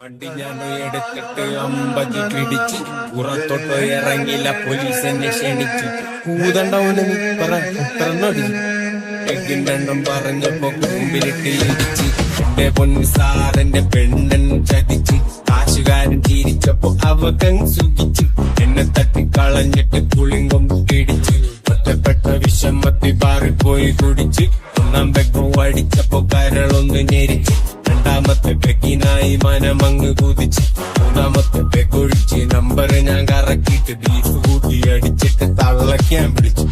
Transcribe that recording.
വണ്ടി ഞാൻ എടുത്തിട്ട് 50 പിടിച്ച് പുറത്തോട്ട് ഇറങ്ങില്ല, പോലീസ് എന്നെ ക്ഷണിച്ചു. കൂതണ്ടവന് എഗ്ഗിണ്ടെണ്ണം പറഞ്ഞപ്പോ മുമ്പിലിട്ട് ഇടിച്ച്. എന്റെ പൊന്നു സാറെന്റെ പെണ്ണൻ ചതിച്ച്, കാശുകാരൻ ചിരിച്ചപ്പോ അവക്കങ്ങ് സുഖിച്ചു. എന്നെ തട്ടിക്കളഞ്ഞിട്ട് പുളിങ്കം പിടിച്ച്, ഒറ്റപ്പെട്ട വിഷമത്തി പാറിപ്പോയി കുടിച്ച്. ഒന്നാം പെഗ്ഗും അടിച്ചപ്പോ കരളൊന്ന് ഞെരിച്ച്. രണ്ടാമത്തെ പെഗ്ഗിനായി മനമങ്ങ് കുതിച്ച്. മൂന്നാമത്തെ പെഗ്ഗൊഴിച്ച് നമ്പർ ഞാൻ കറക്കിയിട്ട് ബീഫ് കൂട്ടി അടിച്ചിട്ട് തള്ളയ്ക്കാൻ വിളിച്ചു.